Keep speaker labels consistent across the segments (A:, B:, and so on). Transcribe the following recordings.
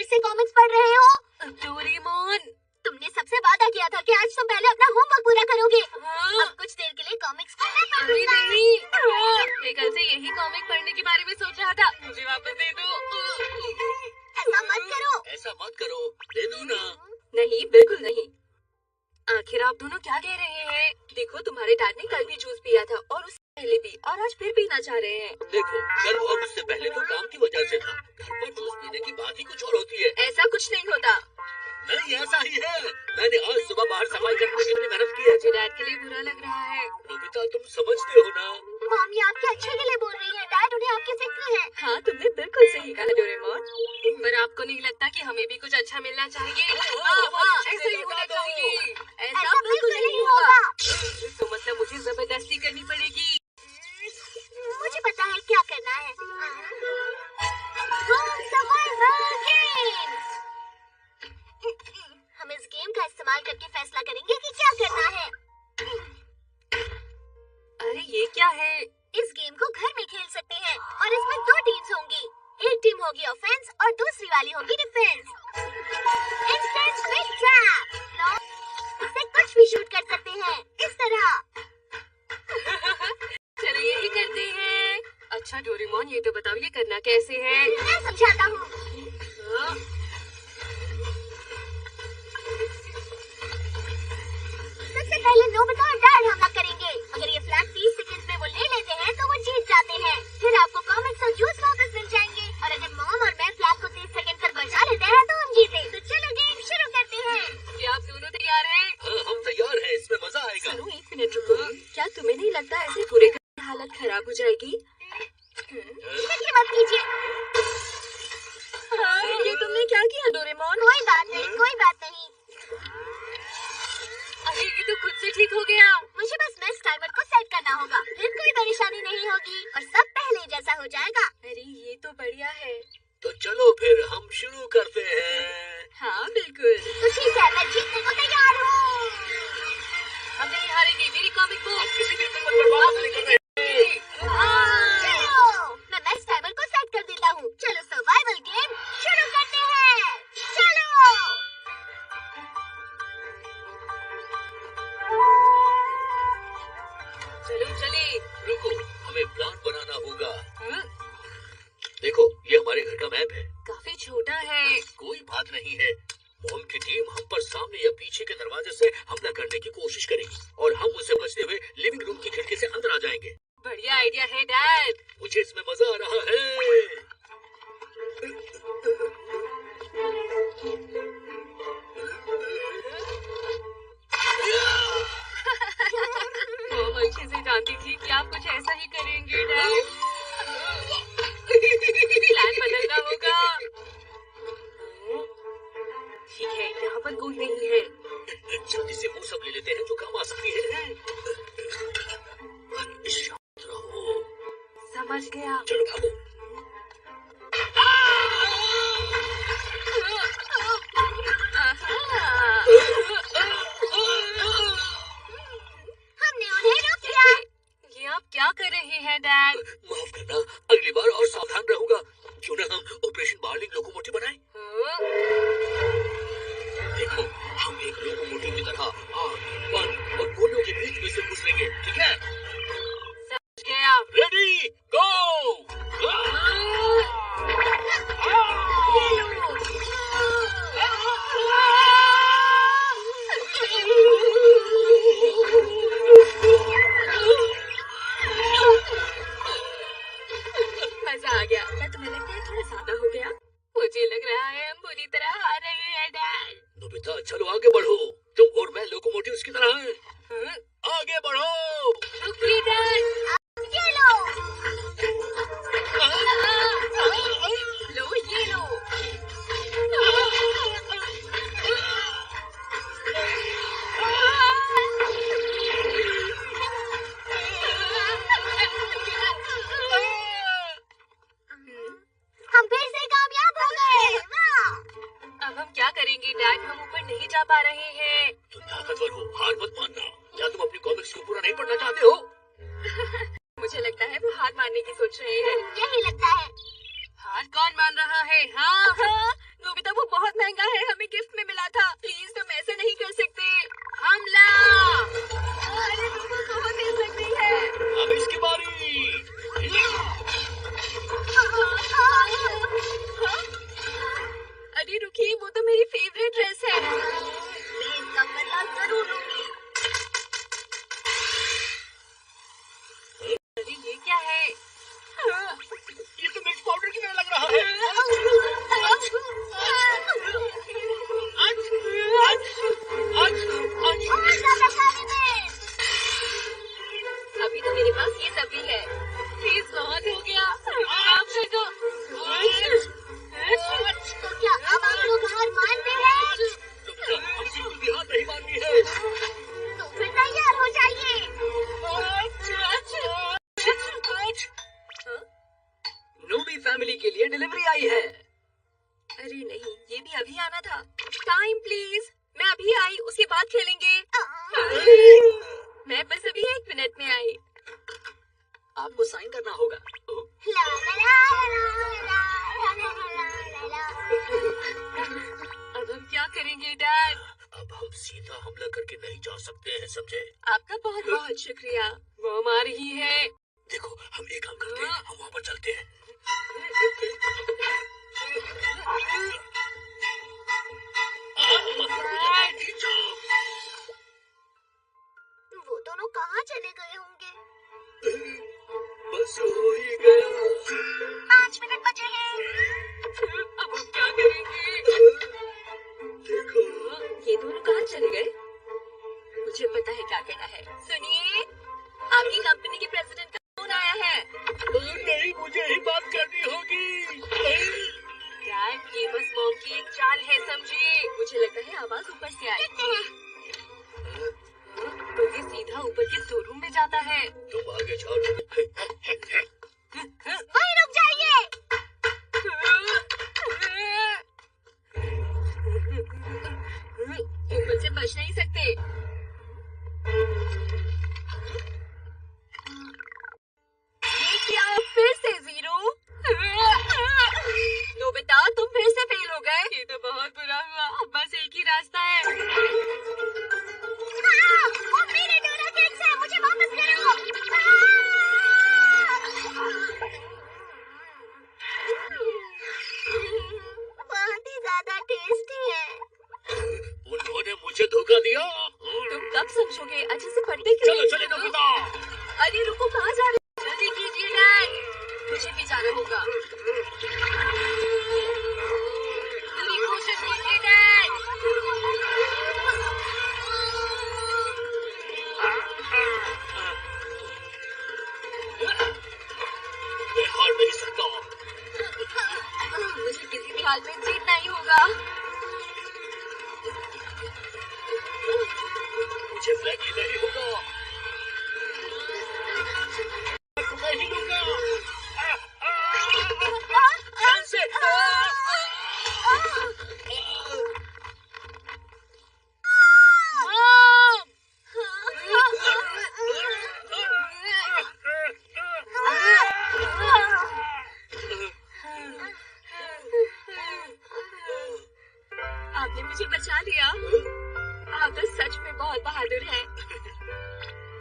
A: फिर से कॉमिक्स पढ़ रहे हो?
B: डोरेमोन,
A: तुमने सबसे वादा किया था कि आज तुम पहले अपना होमवर्क पूरा करोगे।
B: हाँ।
A: अब कुछ देर के लिए कॉमिक्स को मैं
B: अरे
A: पढ़ूंगा।
B: नहीं, मैं कल से यही कॉमिक पढ़ने के बारे में सोच रहा था। मुझे वापस दे दो।
A: ऐसा मत करो।
C: ऐसा मत करो, दे दो ना।
B: नहीं, बिल्कुल नहीं। आखिर आप दोनों क्या कह रहे हैं? देखो, तुम्हारे डैड ने कल भी जूस पिया था और उससे पहले भी, और आज फिर पीना चाह रहे हैं।
C: देखो, कल और उससे पहले तो काम की वजह से था। घर पर जूस पीने की बात ही कुछ और होती है।
B: ऐसा कुछ नहीं होता।
C: नहीं, ऐसा ही है। मैंने आज सुबह बाहर सफाई करने में कितनी मेहनत की है।
B: मुझे डैड के लिए बुरा लग रहा है।
C: नोबिता, तुम समझते हो ना?
A: मॉम, ये आपके अच्छे के लिए बोल रही है। डैड, उन्हें आपकी फिक्र है।
B: हाँ, तुमने बिल्कुल सही कहा डोरेमोन। पर आपको नहीं लगता कि हमें भी कुछ अच्छा मिलना चाहिए? हाँ, ऐसा ही होना चाहिए। ऐसा बिल्कुल नहीं होगा। तो मतलब मुझे जबरदस्ती करनी पड़ेगी।
A: मुझे पता है क्या करना है। Home survival games. हम इस गेम का इस्तेमाल करके फैसला करेंगे कि क्या करना है।
B: अरे ये क्या है?
A: इस गेम को घर में खेल सकते हैं और इसमें 2 टीम्स होंगी। एक टीम होगी ऑफेंस और दूसरी वाली होगी डिफेंस। Instant quick trap. इससे कुछ भी शूट कर सकते हैं, इस तरह।
B: चलो यही करते हैं। अच्छा डोरेमोन, ये तो बताओ ये करना कैसे है?
A: मैं समझाता हूँ।
B: हाँ?
A: सबसे पहले नोबिता और डैड हमला करेंगे। अगर ये फ्लैग 30 सेकंड में वो ले लेते हैं तो वो जीत जाते हैं। फिर आपको कॉमिक्स और जूस वापस मिल जाएंगे। और अगर मॉम और मैं फ्लैग को 30 सेकंड तक बचा लेते हैं तो हम जीते। तो चलो गेम शुरू करते हैं।
B: क्या आप दोनों तैयार हैं?
C: हाँ, हम तैयार हैं। इसमें मजा आएगा।
B: सुनो, 1 मिनट रुको। क्या तुम्हें नहीं लगता ऐसे पूरे घर की हालत खराब हो जाएगी?
A: फिक्र मत कीजिए।
B: हाँ, ये तुमने क्या किया डोरेमोन?
A: कोई बात नहीं, कोई बात नहीं।
B: अरे ये तो खुद से ठीक हो गया।
A: मुझे बस मेस टाइमर को सेट करना होगा। फिर कोई परेशानी नहीं होगी और सब पहले जैसा हो जाएगा।
B: अरे ये तो बढ़िया है।
C: तो चलो फिर हम शुरू करते हैं।
B: हाँ बिल्कुल।
A: तो ठीक है, मैं जीतने को तैयार हूँ।
B: हम नहीं हारेंगे। मेरी कॉमिक बुक।
C: हम किसी भी कीमत पर वापस नहीं कर रहे।
A: चलो, मैं मेस टाइमर को सेट कर देता हूँ। चलो सर्वाइवल गेम शुरू करते हैं। चलो।
B: चलो चले।
C: रुको, हमें प्लान बनाना होगा।
B: हम्म,
C: देखो, ये हमारे घर का मैप है।
B: काफी छोटा है।
C: कोई बात नहीं है। मॉम की टीम हम पर सामने या पीछे के दरवाजे से हमला करने की कोशिश करेगी और हम उसे बचते हुए लिविंग रूम की खिड़की से अंदर आ जाएंगे।
B: बढ़िया आइडिया है डैड।
C: मुझे इसमें मजा आ रहा है।
B: मॉम अच्छे से जानती थी कि आप कुछ ऐसा ही करेंगे डैड। प्लान बदलना होगा। ठीक है, यहाँ पर कोई नहीं है।
C: जल्दी से वो सब ले लेते हैं जो काम आ सकती है। शांत रहो।
B: समझ गया।
C: चलो भागो।
A: हमने उन्हें रोक लिया।
B: ये आप क्या कर रहे हैं डैड?
C: माफ करना, अगली बार और सावधान रहूंगा। क्यों ना हम ऑपरेशन बार्लिंग लोकोमोटिव बनाएं? देखो, हम एक लोकोमोटिव की तरह आग, पानी और गोलियों के बीच में से गुजरेंगे, ठीक है?
B: समझ गया।
C: रेडी, गो!
B: मजा आ गया। क्या तुम्हें लगता है थोड़ा ज्यादा हो गया? मुझे लग रहा है हम बुरी तरह हार रहे हैं डैड।
C: नोबिता, चलो आगे बढ़ो। तुम और मैं लोकोमोटिव्स की तरह हैं। आगे बढ़ो।
B: रुकिए डैड।
A: ये लो।
B: लो ये लो।
A: हम फिर से कामयाब हो गए। वाह!
B: अब हम क्या करेंगे डैड? हम ऊपर नहीं जा पा रहे हैं।
C: तुम ताकतवर हो, हार मत मानना। क्या तुम अपनी कॉमिक्स को पूरा नहीं पढ़ना चाहते हो?
B: मुझे लगता है वो हार मानने की सोच रहे हैं।
A: यही लगता है।
B: हार कौन मान रहा है? हाँ हाँ, नोबिता वो अरे नहीं, ये भी अभी आना था। टाइम प्लीज, मैं अभी आई, उसके बाद खेलेंगे। मैं बस अभी 1 मिनट में आई।
C: आपको साइन करना होगा।
A: ला ला ला ला ला ला ला ला।
B: अब हम क्या करेंगे डैड?
C: अब हम सीधा हमला करके नहीं जा सकते हैं, समझे?
B: आपका बहुत बहुत शुक्रिया। मॉम आ रही है।
C: देखो, हम एक काम करते हैं, हम वहाँ पर चलते हैं।
A: वो दोनों कहाँ चले गए होंगे?
C: बस हो ही गया।
A: 5 मिनट बचे हैं।
B: अब हम क्या करेंगे?
C: देखो,
B: ये दोनों कहाँ चले गए? मुझे पता है क्या करना है। सुनिए, आपकी कंपनी के प्रेसिडेंट का फोन आया है।
C: नहीं, मुझे ही बात करनी होगी।
B: डैड, ये बस मॉम की एक चाल है, समझिए। मुझे लगता है आवाज ऊपर से आई।
A: देखते हैं।
B: तो ये सीधा ऊपर के शोरूम में जाता है।
C: तुम आगे जाओ।
A: वहीं रुक जाइए।
B: ऊपर से बच नहीं सकते। ये क्या, फिर से 0? नोबिता, तुम फिर से फेल हो गए। ये तो बहुत बुरा हुआ। अब बस एक ही रास्ता है।
A: वो मेरे डोरा केक्स हैं, मुझे वापस करो। बहुत ही ज्यादा टेस्टी है।
C: उन्होंने मुझे धोखा दिया।
B: तुम कब समझोगे? अच्छे से पढ़ते क्यों
C: चलो
B: नहीं?
C: चलो नोबिता।
B: अरे रुको, कहाँ जा रहे हो? जल्दी कीजिए डैड, मुझे भी जाना होगा। पूरी कोशिश कीजिए डैड।
C: मैं हार नहीं सकता।
B: मुझे किसी भी हाल में जीतना ही होगा।
C: मुझे फ्लैग लेना ही होगा। मैं ही लूंगा। ध्यान से।
B: आपने मुझे बचा लिया। आप तो सच में बहुत बहादुर हैं।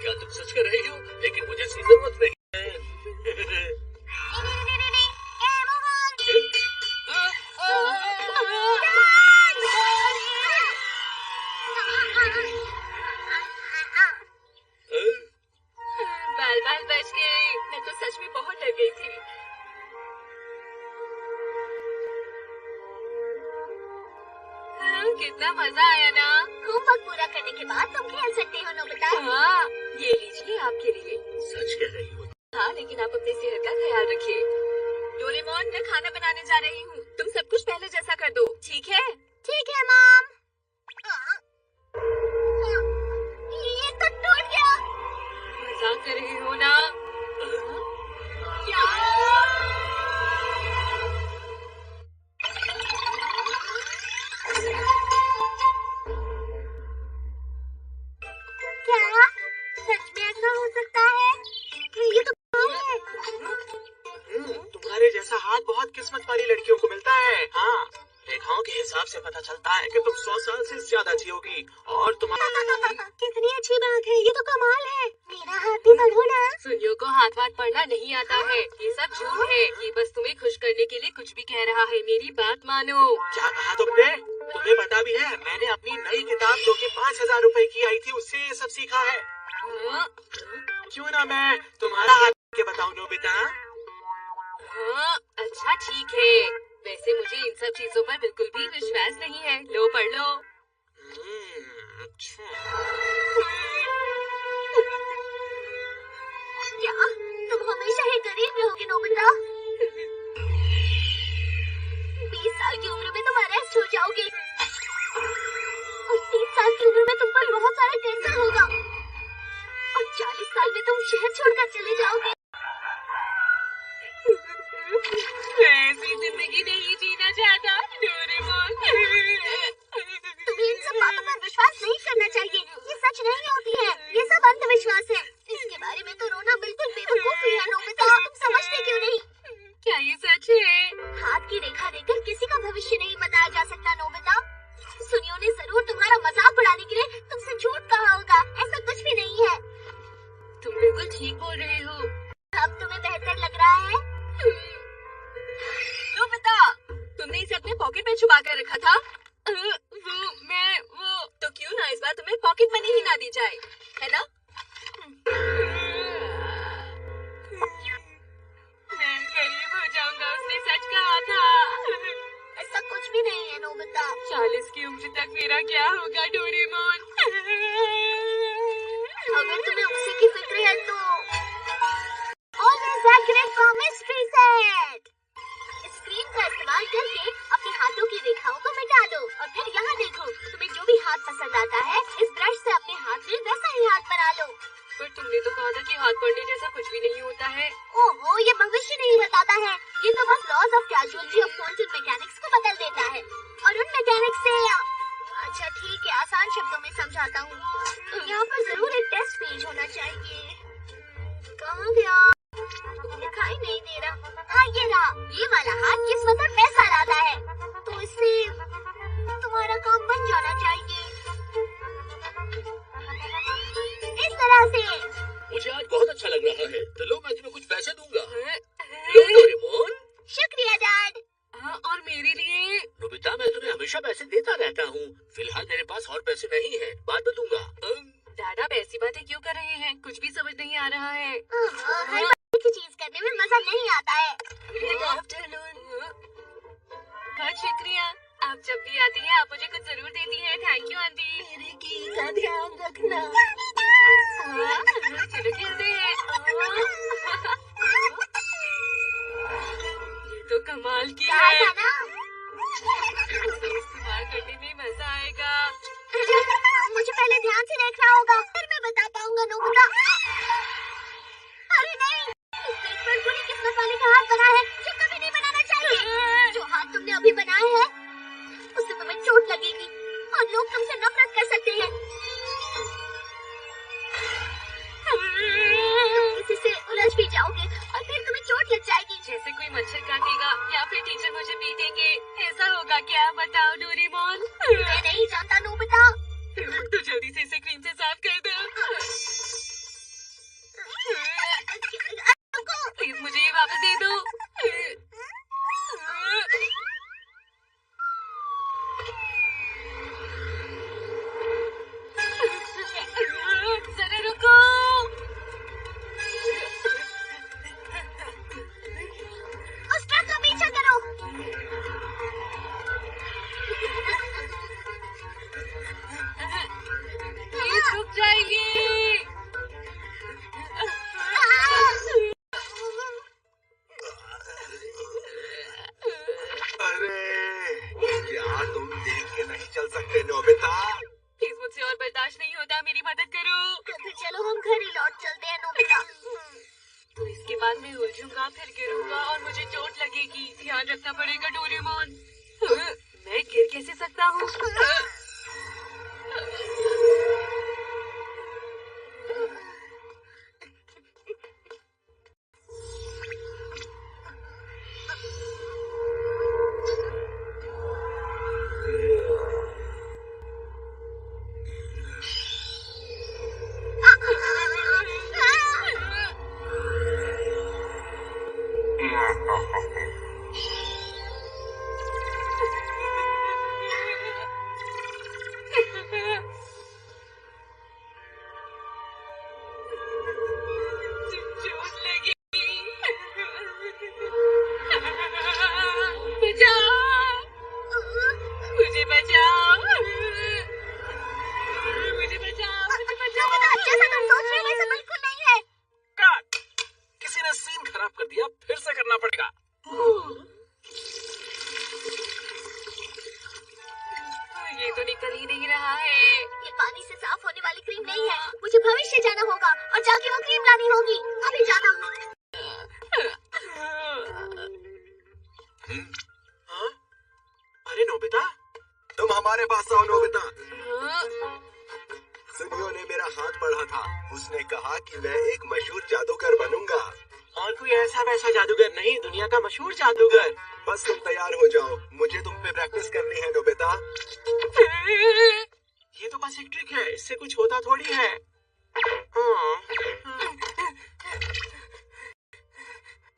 C: क्या तुम सच कर रही हो? लेकिन मुझे इसकी जरूरत नहीं है।
B: बाल बच गए। मैं तो सच में बहुत डर गई थी। कितना मजा आया ना।
A: होमवर्क पूरा करने के बाद तुम खेल सकते हो नोबिता।
B: हाँ, ये लीजिए आपके लिए।
C: सच कह रही हो?
B: हाँ, लेकिन आप अपनी सेहत का ख्याल रखिए। डोरेमोन, मैं खाना बनाने जा रही हूँ। तुम सब कुछ पहले जैसा कर दो, ठीक है?
A: ठीक है मॉम। ये तो टूट गया।
B: मजाक कर रही हो ना?
A: क्या सच में ऐसा हो सकता है? ये तो कमाल है।
D: तुम्हारे जैसा हाथ बहुत किस्मत वाली लड़कियों को मिलता है। हाँ, रेखाओं के हिसाब से पता चलता है कि तुम 100 साल से ज्यादा जियोगी। और तुम्हारा
A: कितनी अच्छी बात है, ये तो कमाल है। मेरा हाथ भी बढ़ो ना।
B: सुनियो को हाथ वाथ पढ़ना नहीं आता है। ये सब झूठ है। ये बस तुम्हें खुश करने के लिए कुछ भी कह रहा है। मेरी बात मानो।
D: क्या कहा तुमने? तुम्हें पता भी है, मैंने अपनी नई किताब जो कि 5000 रुपए की आई थी, उससे ये सब सीखा है।
B: हाँ,
D: क्यों ना मैं तुम्हारा हाथ के बताऊं नोबिता?
B: हाँ, अच्छा ठीक है। वैसे मुझे इन सब चीजों पर बिल्कुल भी विश्वास नहीं है। लो पढ़ लो।
D: अच्छा।
A: क्या तुम हमेशा ही गरीब रहोगे नोबिता? 20 साल की उम्र में तुम अरेस्ट हो जाओगे और 30 साल की उम्र में तुम पर बहुत सारा टेंशन होगा और 40 साल में तुम शहर छोड़कर चले जाओगे।
B: मैं ऐसी जिंदगी नहीं जीना चाहता। पे छुपा कर रखा था? वो तो क्यों ना इस बार तुम्हें पॉकेट मनी ही ना दी जाए, है ना? मैं गरीब हो जाऊंगा, उसने सच कहा था।
A: ऐसा कुछ भी नहीं है नोबिता।
B: 40 की उम्र तक मेरा क्या होगा डोरेमोन?
A: अगर तुम्हें उसी की फिक्र है तो always accurate for mystery set. Screen का इस्तेमाल करके अपने हाथों की रेखाओं को मिटा दो और फिर यहाँ देखो, तुम्हें जो भी हाथ पसंद आता है इस ब्रश से अपने हाथ में वैसा ही हाथ बना लो।
B: पर तुमने तो कहा था कि हाथ पड़ने जैसा कुछ भी नहीं होता है।
A: ओहो, ये भविष्य नहीं बताता है, ये तो बस laws of causality of quantum mechanics को बदल देता है। और उन मैकेनिक्स से अच्छा ठीक है, आसान शब्दों में समझाता हूँ। यहाँ पर जरूर एक टेस्ट पेज होना चाहिए। कहाँ गया? दिखाई नहीं दे रहा। हाँ ये रहा। ये वाला हाथ किस्मत और पैसा लाता है, तो इससे तुम्हारा काम बन जाना चाहिए इस तरह से।
C: मुझे आज बहुत अच्छा लग रहा है, तो लो मैं तुम्हें कुछ पैसे दूंगा। लो डोरेमोन।
A: शुक्रिया डैड।
B: हाँ, और मेरे लिए?
C: नोबिता, मैं तुम्हें हमेशा पैसे देता रहता हूँ। फिलहाल मेरे पास और पैसे नहीं है, बाद में दूंगा।
B: दादा आप ऐसी बातें क्यों कर रहे हैं? कुछ भी समझ नहीं आ रहा है।
A: हर बार की चीज करने में मजा नहीं आता है।
B: Good afternoon. बहुत शुक्रिया, आप जब भी आती हैं आप मुझे कुछ जरूर देती हैं। Thank you aunty.
A: मेरे की का ध्यान रखना।
B: चलो खेलते हैं। ये तो कमाल की
A: कहा
B: है।
A: था ना?
B: इस्तेमाल करने में मजा आएगा।
A: मुझे पहले ध्यान से देखना होगा, फिर मैं बता पाऊंगा नोबिता। अरे नहीं, इस पेज पर बुरी किस्मत वाले का हाथ बना है, जो कभी नहीं बनाना चाहिए। जो हाथ तुमने अभी बनाया है उससे तुम्हें चोट लगेगी और लोग तुमसे नफरत कर सकते हैं। तुम किसी से उलझ भी जाओगे और फिर तुम्हें चोट लग जाएगी।
B: जैसे कोई मच्छर काटेगा या फिर टीचर मुझे पीटेंगे, ऐसा होगा क्या? बताओ डोरेमोन।
A: मैं नहीं जानता नोबिता।
B: तो जल्दी से इसे क्रीम से साफ कर दो। प्लीज मुझे ये वापस दे दो। जरा रुको।
A: उस ट्रक का पीछा करो।
B: प्लीज रुक जाइए।
D: अरे क्या तुम देख के नहीं चल सकते नोबिता?
B: प्लीज मुझसे और बर्दाश्त नहीं होता, मेरी मदद करो।
A: तो चलो हम घर ही लौट चलते हैं नोबिता।
B: तो इसके बाद मैं उलझूंगा, फिर गिरूंगा और मुझे चोट लगेगी। ध्यान रखना पड़ेगा डोरेमोन। मैं गिर कैसे सकता हूँ? चोट लगी। बचाओ, मुझे बचाओ, मुझे बचाओ, मुझे बचाओ।
A: जैसा तुम सोच रहे हो वैसा बिल्कुल नहीं है।
D: कट! किसी ने सीन खराब कर दिया, फिर से करना पड़ेगा।
B: ये तो निकल ही नहीं रहा है।
A: ये पानी से साफ होने वाली क्रीम नहीं है। मुझे भविष्य जाना होगा और जाके वो क्रीम लानी होगी। अभी जाना।
D: हाँ? अरे नोबिता, तुम हमारे पास आओ नोबिता। सुनियो ने मेरा हाथ पढ़ा था। उसने कहा कि मैं एक मशहूर जादूगर बनूंगा। और कोई ऐसा वैसा जादूगर नहीं, दुनिया का मशहूर जादूगर। बस तुम तैयार हो जाओ, मुझे तुम पे प्रैक्टिस करनी है नोबिता। ये तो बस एक ट्रिक है, इससे कुछ होता थोड़ी है।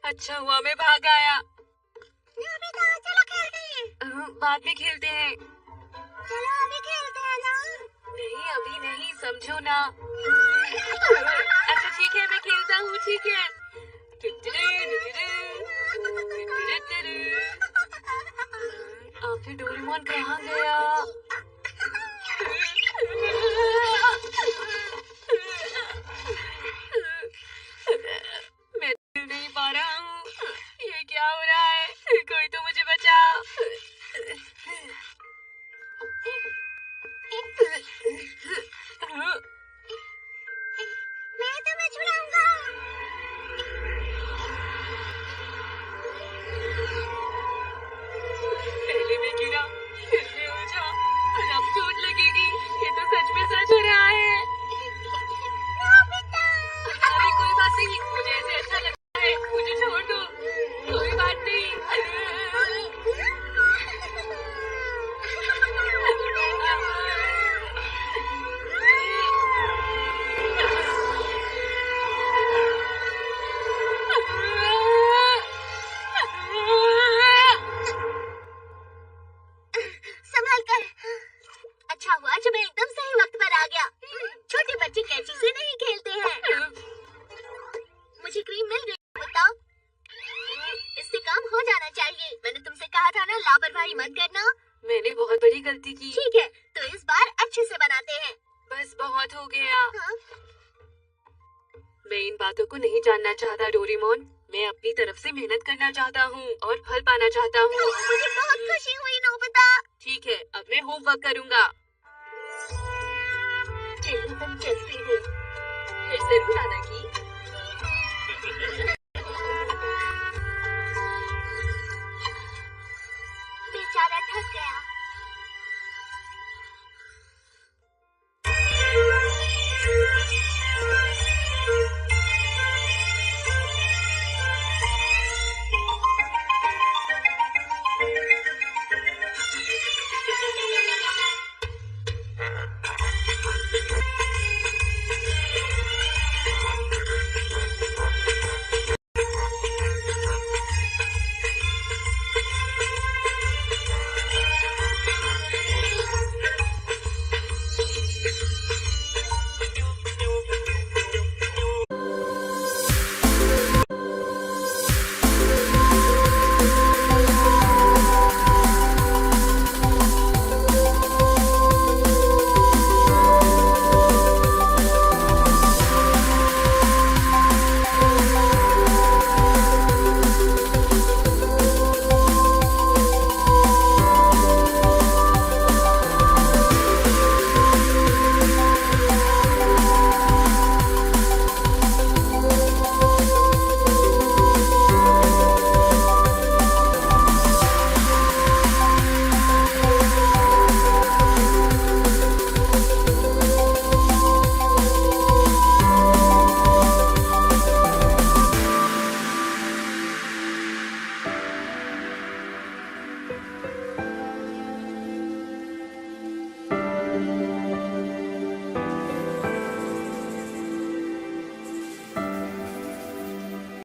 B: अच्छा हुआ मैं भाग आया।
A: नोबिता चलो खेलते हैं।
B: बाद में खेलते हैं।
A: चलो अभी खेलते हैं ना।
B: नहीं अभी नहीं, समझो ना। अच्छा ठीक है, मैं खेलता हूँ, ठीक है। आखिर डोरेमोन कहाँ गया? मैं हिल नहीं पा रहा हूँ। ये क्या हो रहा है? कोई तो मुझे बचाओ।
A: मैं तुम्हें छुड़ाऊंगा।
B: पहले मैं गिरा, फिर मैं उलझा और अब चोट लगेगी। ये तो सच में सच हो रहा है। अरे कोई बात नहीं, मुझे ऐसे अच्छा लगता है। मुझे छोड़ दो, कोई बात नहीं।
A: संभल कर। अच्छा हुआ जो मैं एकदम सही वक्त पर आ गया। छोटे बच्चे कैंची से नहीं खेलते हैं। मुझे क्रीम मिल गई, बताओ। इससे काम हो जाना चाहिए। मैंने तुमसे कहा था ना, लापरवाही मत करना।
B: मैंने बहुत बड़ी गलती की।
A: ठीक है, तो इस बार अच्छे से बनाते हैं।
B: बस बहुत हो गया।
A: हाँ?
B: मैं इन बातों को नहीं जानना चाहता डोरेमोन। मैं अपनी तरफ से मेहनत करना चाहता हूँ और फल पाना चाहता हूँ।
A: मुझे बहुत खुशी हुई नोबिता।
B: ठीक है, अब मैं होमवर्क करूँगा।
A: चलो तुम चलते हो।
B: फिर जरूर आना की।